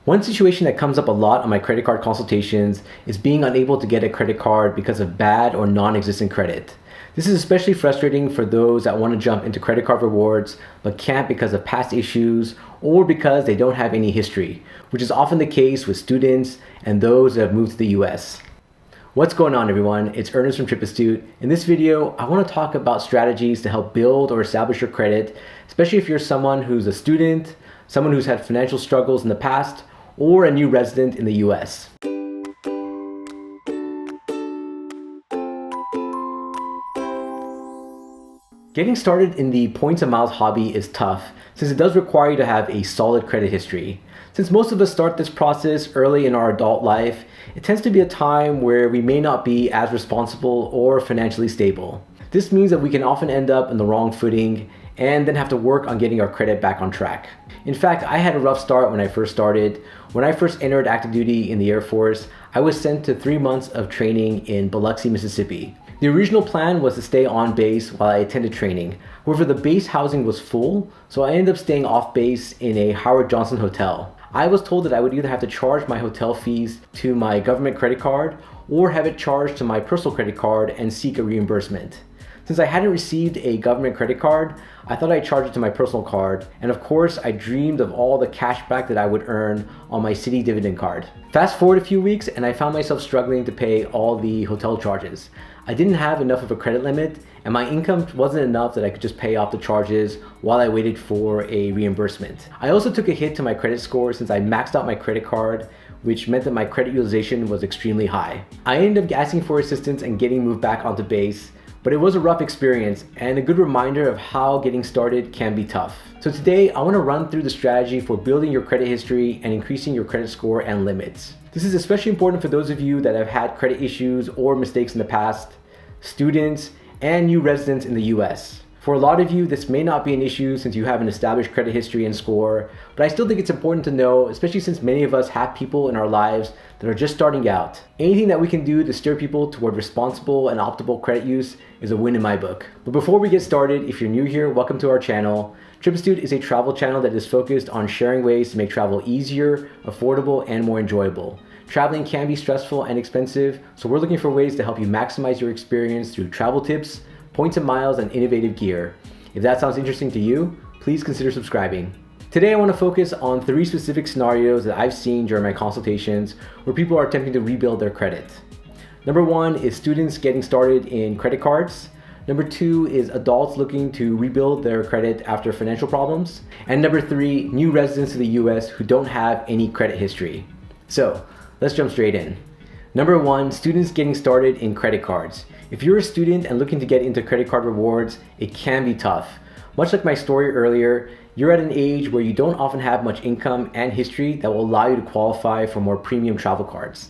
One situation that comes up a lot on my credit card consultations is being unable to get a credit card because of bad or non-existent credit. This is especially frustrating for those that want to jump into credit card rewards but can't because of past issues or because they don't have any history, which is often the case with students and those that have moved to the US. What's going on, everyone? It's Ernest from TripAstute. In this video, I want to talk about strategies to help build or establish your credit, especially if you're someone who's a student, someone who's had financial struggles in the past, or a new resident in the US. Getting started in the points and miles hobby is tough since it does require you to have a solid credit history. Since most of us start this process early in our adult life, it tends to be a time where we may not be as responsible or financially stable. This means that we can often end up in the wrong footing and then have to work on getting our credit back on track. In fact, I had a rough start when I first started. When I first entered active duty in the Air Force, I was sent to 3 months of training in Biloxi, Mississippi. The original plan was to stay on base while I attended training. However, the base housing was full, so I ended up staying off base in a Howard Johnson hotel. I was told that I would either have to charge my hotel fees to my government credit card or have it charged to my personal credit card and seek a reimbursement. Since I hadn't received a government credit card, I thought I'd charge it to my personal card, and of course I dreamed of all the cash back that I would earn on my city dividend card. Fast forward a few weeks and I found myself struggling to pay all the hotel charges. I didn't have enough of a credit limit and my income wasn't enough that I could just pay off the charges while I waited for a reimbursement. I also took a hit to my credit score since I maxed out my credit card, which meant that my credit utilization was extremely high. I ended up asking for assistance and getting moved back onto base, but it was a rough experience and a good reminder of how getting started can be tough. So today, I want to run through the strategy for building your credit history and increasing your credit score and limits. This is especially important for those of you that have had credit issues or mistakes in the past, students, and new residents in the US. For a lot of you, this may not be an issue since you have an established credit history and score, but I still think it's important to know, especially since many of us have people in our lives that are just starting out. Anything that we can do to steer people toward responsible and optimal credit use is a win in my book. But before we get started, if you're new here, welcome to our channel. TripAstute is a travel channel that is focused on sharing ways to make travel easier, affordable, and more enjoyable. Traveling can be stressful and expensive, so we're looking for ways to help you maximize your experience through travel tips, points and miles, and innovative gear. If that sounds interesting to you, please consider subscribing. Today I want to focus on 3 specific scenarios that I've seen during my consultations where people are attempting to rebuild their credit. Number 1 is students getting started in credit cards. Number 2 is adults looking to rebuild their credit after financial problems. And number 3, new residents to the US who don't have any credit history. So let's jump straight in. Number 1, students getting started in credit cards. If you're a student and looking to get into credit card rewards, it can be tough. Much like my story earlier, you're at an age where you don't often have much income and history that will allow you to qualify for more premium travel cards.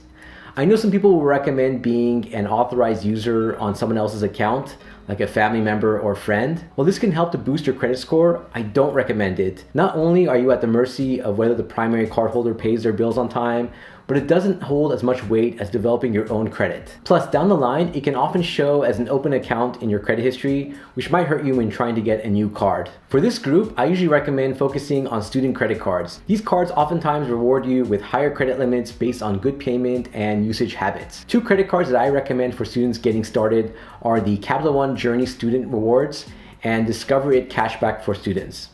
I know some people will recommend being an authorized user on someone else's account, like a family member or friend. While this can help to boost your credit score, I don't recommend it. Not only are you at the mercy of whether the primary cardholder pays their bills on time, but it doesn't hold as much weight as developing your own credit. Plus, down the line, it can often show as an open account in your credit history, which might hurt you when trying to get a new card. For this group, I usually recommend focusing on student credit cards. These cards oftentimes reward you with higher credit limits based on good payment and usage habits. 2 credit cards that I recommend for students getting started are the Capital One Journey Student Rewards and Discover It Cashback for students.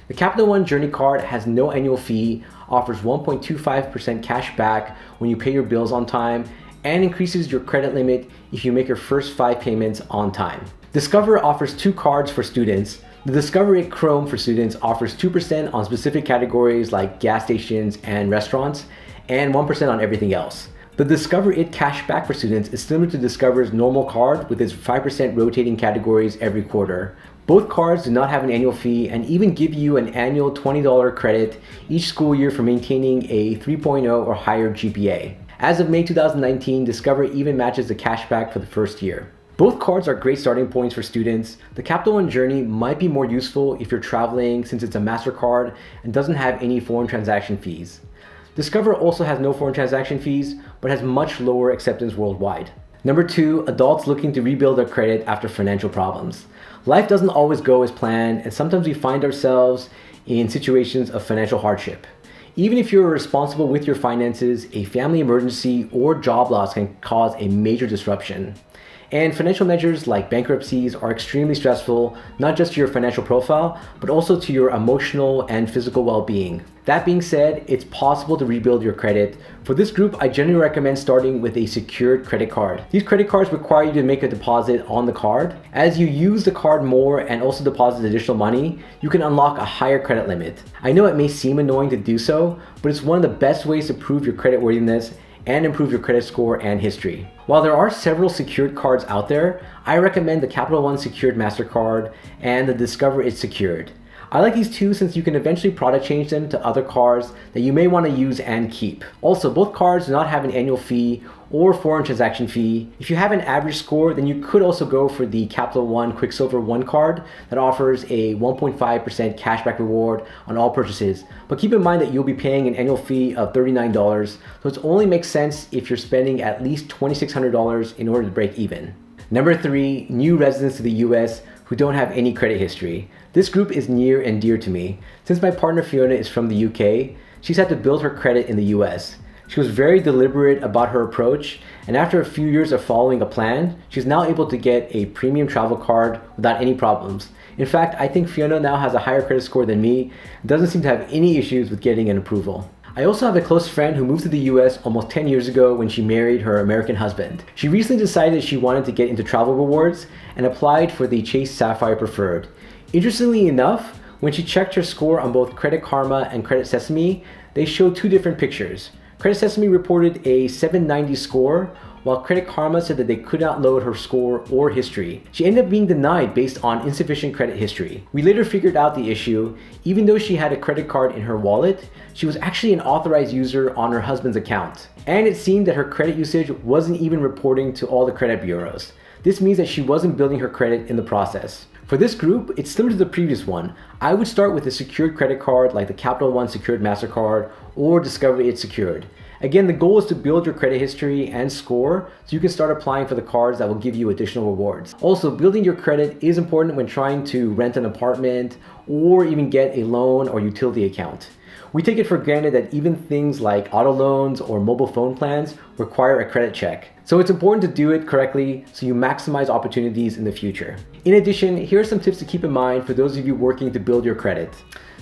The Capital One Journey card has no annual fee, offers 1.25% cash back when you pay your bills on time, and increases your credit limit if you make your first 5 payments on time. Discover offers 2 cards for students. The Discover It Chrome for students offers 2% on specific categories like gas stations and restaurants, and 1% on everything else. The Discover It Cashback for students is similar to Discover's normal card with its 5% rotating categories every quarter. Both cards do not have an annual fee and even give you an annual $20 credit each school year for maintaining a 3.0 or higher GPA. As of May 2019, Discover even matches the cashback for the first year. Both cards are great starting points for students. The Capital One Journey might be more useful if you're traveling since it's a MasterCard and doesn't have any foreign transaction fees. Discover also has no foreign transaction fees, but has much lower acceptance worldwide. Number 2, adults looking to rebuild their credit after financial problems. Life doesn't always go as planned, and sometimes we find ourselves in situations of financial hardship. Even if you're responsible with your finances, a family emergency or job loss can cause a major disruption. And financial measures like bankruptcies are extremely stressful, not just to your financial profile, but also to your emotional and physical well-being. That being said, it's possible to rebuild your credit. For this group, I generally recommend starting with a secured credit card. These credit cards require you to make a deposit on the card. As you use the card more and also deposit additional money, you can unlock a higher credit limit. I know it may seem annoying to do so, but it's one of the best ways to prove your credit worthiness and improve your credit score and history. While there are several secured cards out there, I recommend the Capital One Secured MasterCard and the Discover It Secured. I like these two since you can eventually product change them to other cards that you may want to use and keep. Also, both cards do not have an annual fee or foreign transaction fee. If you have an average score, then you could also go for the Capital One Quicksilver One card that offers a 1.5% cashback reward on all purchases. But keep in mind that you'll be paying an annual fee of $39, so it only makes sense if you're spending at least $2,600 in order to break even. Number 3, new residents to the US who don't have any credit history. This group is near and dear to me. Since my partner Fiona is from the UK, she's had to build her credit in the US. She was very deliberate about her approach, and after a few years of following a plan, she's now able to get a premium travel card without any problems. In fact, I think Fiona now has a higher credit score than me and doesn't seem to have any issues with getting an approval. I also have a close friend who moved to the US almost 10 years ago when she married her American husband. She recently decided she wanted to get into travel rewards and applied for the Chase Sapphire Preferred. Interestingly enough, when she checked her score on both Credit Karma and Credit Sesame, they showed two different pictures. Credit Sesame reported a 790 score, while Credit Karma said that they could not load her score or history. She ended up being denied based on insufficient credit history. We later figured out the issue. Even though she had a credit card in her wallet, she was actually an authorized user on her husband's account. And it seemed that her credit usage wasn't even reporting to all the credit bureaus. This means that she wasn't building her credit in the process. For this group, it's similar to the previous one. I would start with a secured credit card like the Capital One Secured MasterCard or Discover It Secured. Again, the goal is to build your credit history and score so you can start applying for the cards that will give you additional rewards. Also, building your credit is important when trying to rent an apartment or even get a loan or utility account. We take it for granted that even things like auto loans or mobile phone plans require a credit check. So it's important to do it correctly so you maximize opportunities in the future. In addition, here are some tips to keep in mind for those of you working to build your credit.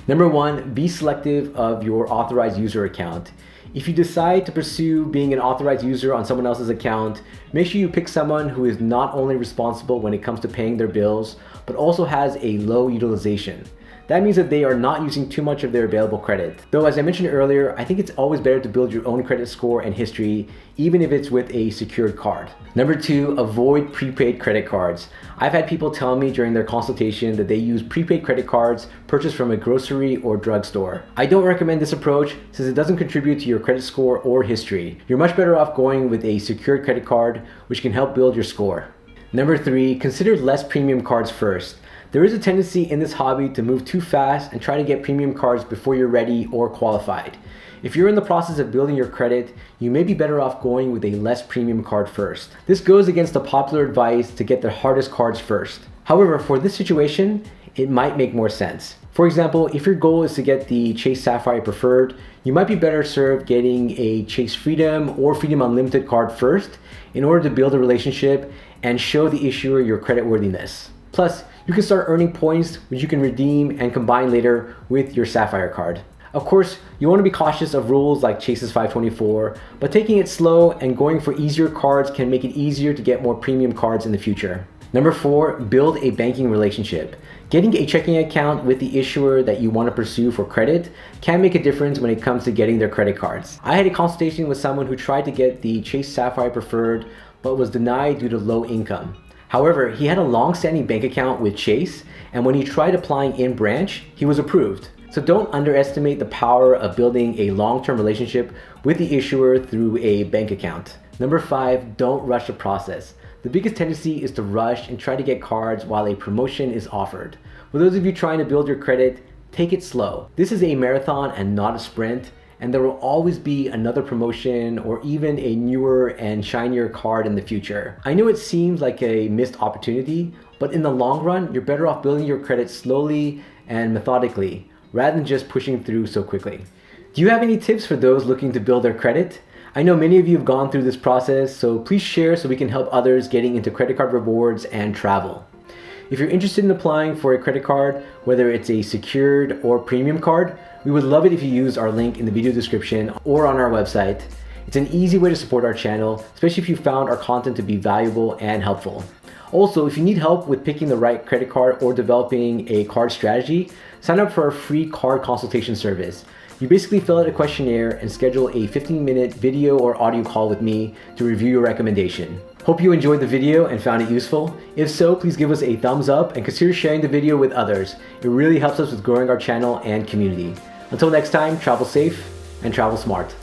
Number 1, be selective of your authorized user account. If you decide to pursue being an authorized user on someone else's account, make sure you pick someone who is not only responsible when it comes to paying their bills, but also has a low utilization. That means that they are not using too much of their available credit. Though, as I mentioned earlier, I think it's always better to build your own credit score and history, even if it's with a secured card. Number 2, avoid prepaid credit cards. I've had people tell me during their consultation that they use prepaid credit cards purchased from a grocery or drugstore. I don't recommend this approach since it doesn't contribute to your credit score or history. You're much better off going with a secured credit card, which can help build your score. Number 3, consider less premium cards first. There is a tendency in this hobby to move too fast and try to get premium cards before you're ready or qualified. If you're in the process of building your credit, you may be better off going with a less premium card first. This goes against the popular advice to get the hardest cards first. However, for this situation, it might make more sense. For example, if your goal is to get the Chase Sapphire Preferred, you might be better served getting a Chase Freedom or Freedom Unlimited card first in order to build a relationship and show the issuer your creditworthiness. Plus, you can start earning points which you can redeem and combine later with your Sapphire card. Of course, you want to be cautious of rules like Chase's 524, but taking it slow and going for easier cards can make it easier to get more premium cards in the future. Number 4, build a banking relationship. Getting a checking account with the issuer that you want to pursue for credit can make a difference when it comes to getting their credit cards. I had a consultation with someone who tried to get the Chase Sapphire Preferred but was denied due to low income. However, he had a long-standing bank account with Chase, and when he tried applying in branch, he was approved. So don't underestimate the power of building a long-term relationship with the issuer through a bank account. Number 5, don't rush the process. The biggest tendency is to rush and try to get cards while a promotion is offered. For those of you trying to build your credit, take it slow. This is a marathon and not a sprint, and there will always be another promotion or even a newer and shinier card in the future. I know it seems like a missed opportunity, but in the long run, you're better off building your credit slowly and methodically, rather than just pushing through so quickly. Do you have any tips for those looking to build their credit? I know many of you have gone through this process, so please share so we can help others getting into credit card rewards and travel. If you're interested in applying for a credit card, whether it's a secured or premium card, we would love it if you use our link in the video description or on our website. It's an easy way to support our channel, especially if you found our content to be valuable and helpful. Also, if you need help with picking the right credit card or developing a card strategy, sign up for our free card consultation service. You basically fill out a questionnaire and schedule a 15-minute video or audio call with me to review your recommendation. Hope you enjoyed the video and found it useful. If so, please give us a thumbs up and consider sharing the video with others. It really helps us with growing our channel and community. Until next time, travel safe and travel smart.